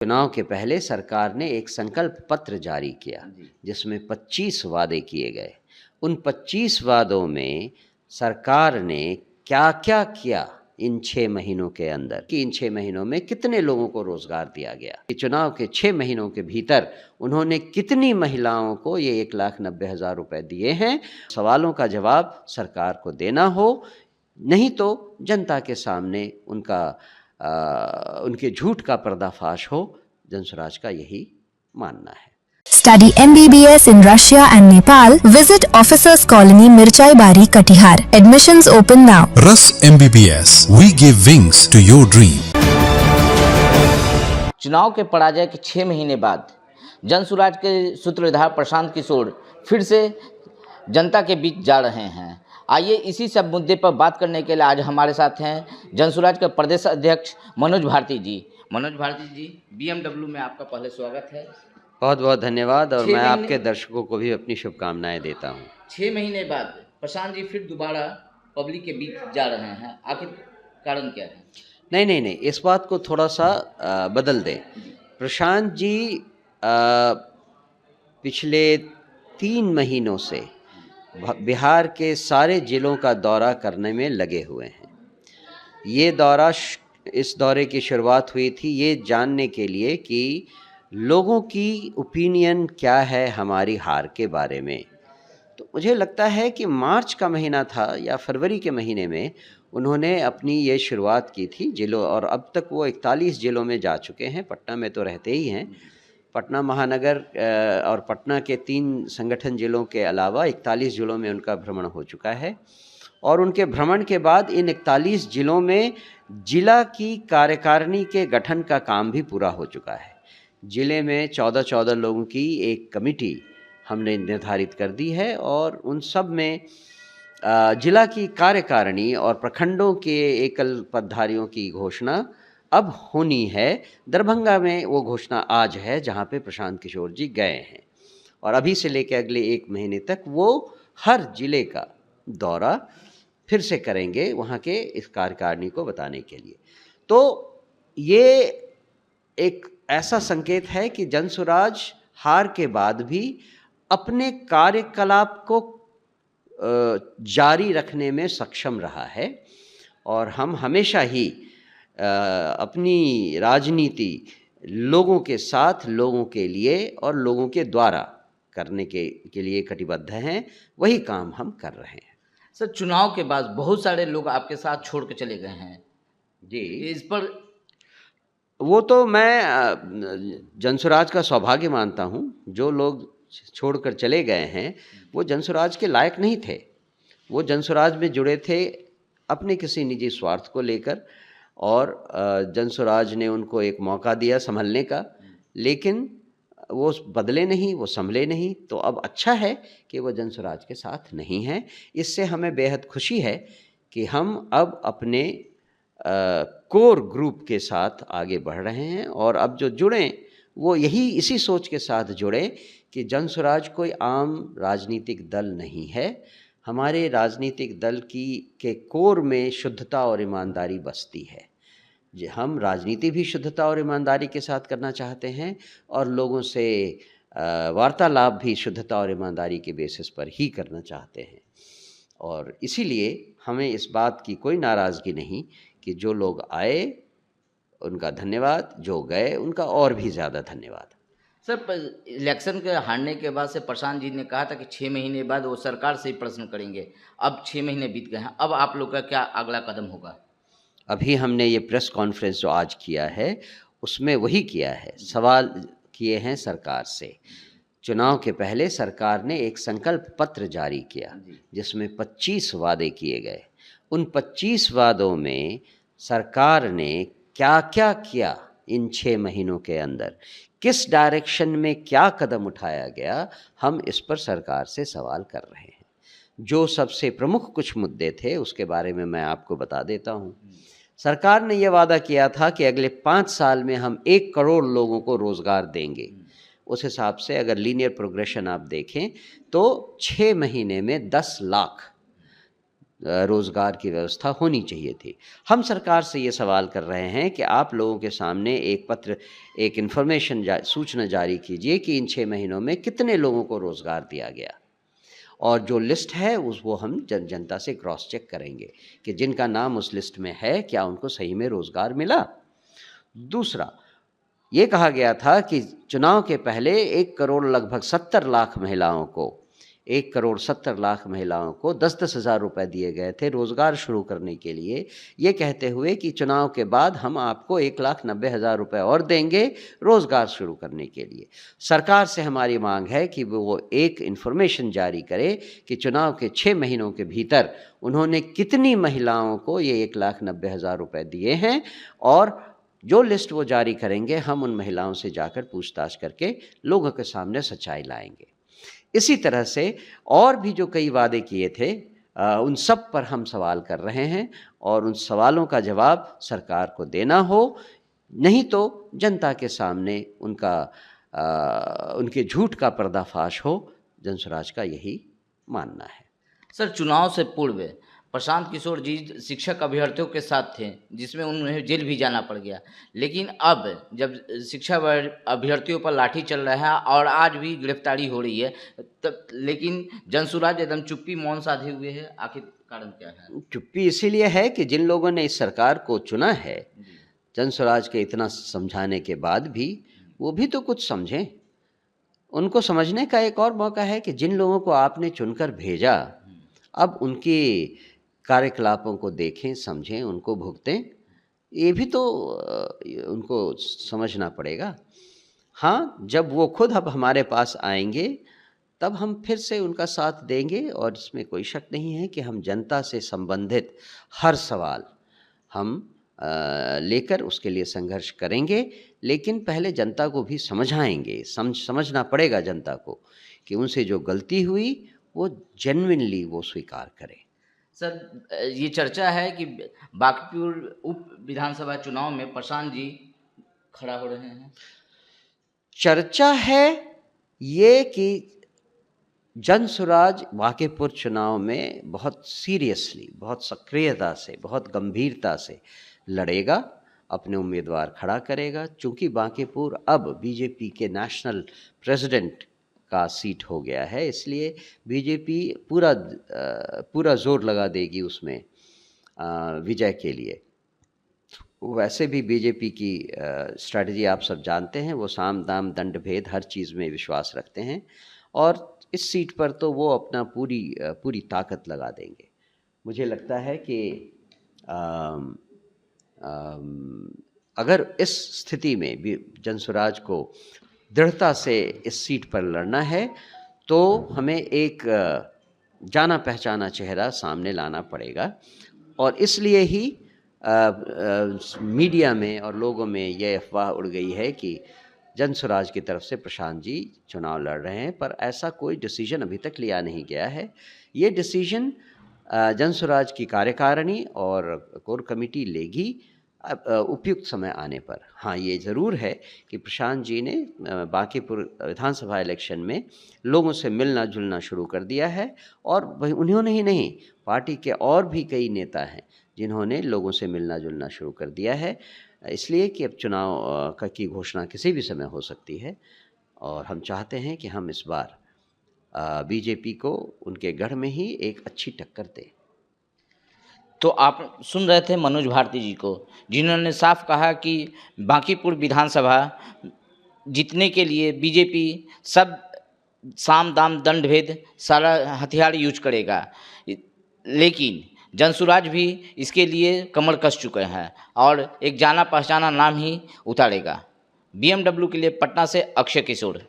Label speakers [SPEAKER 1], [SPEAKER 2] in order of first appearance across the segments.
[SPEAKER 1] चुनाव के पहले सरकार ने एक संकल्प पत्र जारी किया जिसमें 25 वादे किए गए। उन 25 वादों में सरकार ने क्या क्या किया इन 6 महीनों के अंदर, कि इन 6 महीनों में कितने लोगों को रोजगार दिया गया, कि चुनाव के 6 महीनों के भीतर उन्होंने कितनी महिलाओं को ये 1,90,000 रुपए दिए हैं। सवालों का जवाब सरकार को देना हो, नहीं तो जनता के सामने उनके झूठ का पर्दाफाश हो। जनसुराज का यही मानना है।
[SPEAKER 2] Study MBBS in Russia and Nepal. Visit Officers Colony, Mirchai Bari, Katihar. Admissions open now.
[SPEAKER 3] Rus MBBS. We give wings to your dream.
[SPEAKER 4] चुनाव के पराजय के 6 महीने बाद जनसुराज के सूत्रधार प्रशांत किशोर फिर से जनता के बीच जा रहे हैं। आइए इसी सब मुद्दे पर बात करने के लिए आज हमारे साथ हैं जनसुराज के प्रदेश अध्यक्ष मनोज भारती जी। मनोज भारती जी, BMW में आपका पहले स्वागत है।
[SPEAKER 1] बहुत बहुत धन्यवाद, और मैं आपके दर्शकों को भी अपनी शुभकामनाएं देता हूं।
[SPEAKER 4] 6 महीने बाद प्रशांत जी फिर दोबारा पब्लिक के बीच जा रहे हैं, आखिर कारण क्या है?
[SPEAKER 1] नहीं, इस बात को थोड़ा सा बदल दें। प्रशांत जी पिछले 3 महीनों से बिहार के सारे जिलों का दौरा करने में लगे हुए हैं। इस दौरे की शुरुआत हुई थी ये जानने के लिए कि लोगों की ओपिनियन क्या है हमारी हार के बारे में। तो मुझे लगता है कि मार्च का महीना था या फरवरी के महीने में उन्होंने अपनी ये शुरुआत की थी जिलों, और अब तक वो 41 जिलों में जा चुके हैं। पटना में तो रहते ही हैं। पटना महानगर और पटना के 3 संगठन जिलों के अलावा 41 जिलों में उनका भ्रमण हो चुका है। और उनके भ्रमण के बाद इन 41 जिलों में जिला की कार्यकारिणी के गठन का काम भी पूरा हो चुका है। जिले में 14 लोगों की एक कमेटी हमने निर्धारित कर दी है, और उन सब में जिला की कार्यकारिणी और प्रखंडों के एकल पदधारियों की घोषणा अब होनी है। दरभंगा में वो घोषणा आज है, जहाँ पे प्रशांत किशोर जी गए हैं, और अभी से लेकर अगले 1 महीने तक वो हर जिले का दौरा फिर से करेंगे वहाँ के इस कार्यकारिणी को बताने के लिए। तो ये एक ऐसा संकेत है कि जनसुराज हार के बाद भी अपने कार्यकलाप को जारी रखने में सक्षम रहा है, और हम हमेशा ही अपनी राजनीति लोगों के साथ, लोगों के लिए और लोगों के द्वारा करने के लिए कटिबद्ध हैं। वही काम हम कर रहे हैं।
[SPEAKER 4] सर, चुनाव के बाद बहुत सारे लोग आपके साथ छोड़ के चले गए हैं
[SPEAKER 1] जी।
[SPEAKER 4] इस पर
[SPEAKER 1] वो तो मैं जनसुराज का सौभाग्य मानता हूँ। जो लोग छोड़कर चले गए हैं वो जनसुराज के लायक नहीं थे। वो जनसुराज में जुड़े थे अपने किसी निजी स्वार्थ को लेकर, और जनसुराज ने उनको एक मौका दिया संभलने का, लेकिन वो बदले नहीं, वो संभले नहीं। तो अब अच्छा है कि वो जनसुराज के साथ नहीं हैं। इससे हमें बेहद खुशी है कि हम अब अपने कोर ग्रुप के साथ आगे बढ़ रहे हैं, और अब जो जुड़ें वो इसी सोच के साथ जुड़े कि जनसुराज कोई आम राजनीतिक दल नहीं है। हमारे राजनीतिक दल के कोर में शुद्धता और ईमानदारी बसती है। हम राजनीति भी शुद्धता और ईमानदारी के साथ करना चाहते हैं, और लोगों से वार्तालाप भी शुद्धता और ईमानदारी के बेसिस पर ही करना चाहते हैं। और इसीलिए हमें इस बात की कोई नाराज़गी नहीं कि जो लोग आए उनका धन्यवाद, जो गए उनका और भी ज़्यादा धन्यवाद।
[SPEAKER 4] सर, इलेक्शन के हारने के बाद से प्रशांत जी ने कहा था कि 6 महीने बाद वो सरकार से ही प्रश्न करेंगे। अब 6 महीने बीत गए हैं, अब आप लोग का क्या अगला कदम होगा?
[SPEAKER 1] अभी हमने ये प्रेस कॉन्फ्रेंस जो आज किया है उसमें वही किया है, सवाल किए हैं सरकार से। चुनाव के पहले सरकार ने एक संकल्प पत्र जारी किया जिसमें 25 वादे किए गए। उन 25 वादों में सरकार ने क्या क्या किया इन 6 महीनों के अंदर, किस डायरेक्शन में क्या कदम उठाया गया, हम इस पर सरकार से सवाल कर रहे हैं। जो सबसे प्रमुख कुछ मुद्दे थे उसके बारे में मैं आपको बता देता हूँ। सरकार ने यह वादा किया था कि अगले 5 साल में हम 1 करोड़ लोगों को रोज़गार देंगे। उस हिसाब से अगर लीनियर प्रोग्रेशन आप देखें तो 6 महीने में 10 लाख रोज़गार की व्यवस्था होनी चाहिए थी। हम सरकार से ये सवाल कर रहे हैं कि आप लोगों के सामने एक पत्र, एक इन्फॉर्मेशन सूचना जारी कीजिए कि इन 6 महीनों में कितने लोगों को रोज़गार दिया गया, और जो लिस्ट है वो हम जनता से क्रॉस चेक करेंगे कि जिनका नाम उस लिस्ट में है क्या उनको सही में रोज़गार मिला। दूसरा, ये कहा गया था कि चुनाव के पहले 1 करोड़ लगभग 70 लाख महिलाओं को 1 करोड़ 70 लाख महिलाओं को 10-10 हज़ार रुपये दिए गए थे रोज़गार शुरू करने के लिए, ये कहते हुए कि चुनाव के बाद हम आपको 1,90,000 रुपये और देंगे रोज़गार शुरू करने के लिए। सरकार से हमारी मांग है कि वो एक इन्फॉर्मेशन जारी करे कि चुनाव के 6 महीनों के भीतर उन्होंने कितनी महिलाओं को ये 1,90,000 रुपये दिए हैं, और जो लिस्ट वो जारी करेंगे हम उन महिलाओं से जाकर पूछताछ करके लोगों के सामने सच्चाई लाएंगे। इसी तरह से और भी जो कई वादे किए थे उन सब पर हम सवाल कर रहे हैं, और उन सवालों का जवाब सरकार को देना हो, नहीं तो जनता के सामने उनके झूठ का पर्दाफाश हो। जनसुराज का यही मानना है।
[SPEAKER 4] सर, चुनाव से पूर्व प्रशांत किशोर जी शिक्षक अभ्यर्थियों के साथ थे, जिसमें उन्हें जेल भी जाना पड़ गया, लेकिन अब जब शिक्षक अभ्यर्थियों पर लाठी चल रहा है और आज भी गिरफ्तारी हो रही है, तब लेकिन जनसुराज एकदम चुप्पी मौन साधे हुए है। आखिर कारण क्या है?
[SPEAKER 1] चुप्पी इसीलिए है कि जिन लोगों ने इस सरकार को चुना है, जनसुराज के इतना समझाने के बाद भी वो भी तो कुछ समझें। उनको समझने का एक और मौका है कि जिन लोगों को आपने चुनकर भेजा, अब उनके कार्यकलापों को देखें, समझें, उनको भुगतें। ये भी तो उनको समझना पड़ेगा। हाँ, जब वो खुद अब हमारे पास आएंगे तब हम फिर से उनका साथ देंगे, और इसमें कोई शक नहीं है कि हम जनता से संबंधित हर सवाल हम लेकर उसके लिए संघर्ष करेंगे, लेकिन पहले जनता को भी समझाएंगे। समझना पड़ेगा जनता को कि उनसे जो गलती हुई वो जेन्युइनली वो स्वीकार करें।
[SPEAKER 4] सर, ये चर्चा है कि बांकीपुर उप विधानसभा चुनाव में प्रशांत जी खड़ा हो रहे हैं।
[SPEAKER 1] चर्चा है ये कि जनसुराज बांकीपुर चुनाव में बहुत सीरियसली, बहुत सक्रियता से, बहुत गंभीरता से लड़ेगा, अपने उम्मीदवार खड़ा करेगा। चूँकि बांकीपुर अब बीजेपी के नेशनल प्रेसिडेंट का सीट हो गया है, इसलिए बीजेपी पूरा जोर लगा देगी उसमें विजय के लिए। वैसे भी बीजेपी की स्ट्रैटेजी आप सब जानते हैं, वो साम दाम दंड भेद हर चीज़ में विश्वास रखते हैं, और इस सीट पर तो वो अपना पूरी ताकत लगा देंगे। मुझे लगता है कि अगर इस स्थिति में भी जनसुराज को दृढ़ता से इस सीट पर लड़ना है तो हमें एक जाना पहचाना चेहरा सामने लाना पड़ेगा, और इसलिए ही मीडिया में और लोगों में ये अफवाह उड़ गई है कि जनसुराज की तरफ से प्रशांत जी चुनाव लड़ रहे हैं, पर ऐसा कोई डिसीजन अभी तक लिया नहीं गया है। ये डिसीजन जनसुराज की कार्यकारिणी और कोर कमेटी लेगी उपयुक्त समय आने पर। हाँ, ये ज़रूर है कि प्रशांत जी ने बांकीपुर विधानसभा इलेक्शन में लोगों से मिलना जुलना शुरू कर दिया है, और उन्होंने ही नहीं, पार्टी के और भी कई नेता हैं जिन्होंने लोगों से मिलना जुलना शुरू कर दिया है, इसलिए कि अब चुनाव की घोषणा किसी भी समय हो सकती है, और हम चाहते हैं कि हम इस बार बीजेपी को उनके गढ़ में ही एक अच्छी टक्कर दें।
[SPEAKER 4] तो आप सुन रहे थे मनोज भारती जी को, जिन्होंने साफ कहा कि बांकीपुर विधानसभा जीतने के लिए बीजेपी सब साम दाम दंड भेद सारा हथियार यूज करेगा, लेकिन जनसुराज भी इसके लिए कमर कस चुके हैं और एक जाना पहचाना नाम ही उतारेगा। BMW के लिए पटना से अक्षय किशोर।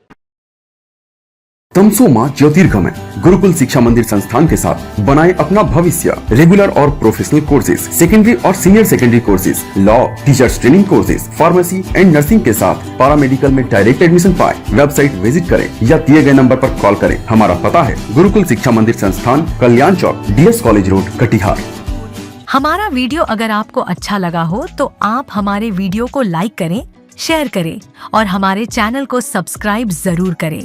[SPEAKER 5] तमसोमा ज्योतिर्गमय गुरुकुल शिक्षा मंदिर संस्थान के साथ बनाए अपना भविष्य। रेगुलर और प्रोफेशनल कोर्सेज, सेकेंडरी और senior secondary courses, law, teachers training courses, pharmacy and nursing के साथ पैरामेडिकल में डायरेक्ट एडमिशन पाए। वेबसाइट विजिट करें या दिए गए नंबर पर कॉल करें। हमारा पता है गुरुकुल शिक्षा मंदिर संस्थान, कल्याण चौक, DS कॉलेज रोड, कटिहार।
[SPEAKER 2] हमारा वीडियो अगर आपको अच्छा लगा हो तो आप हमारे वीडियो को लाइक करें, शेयर करें और हमारे चैनल को सब्सक्राइब जरूर करें।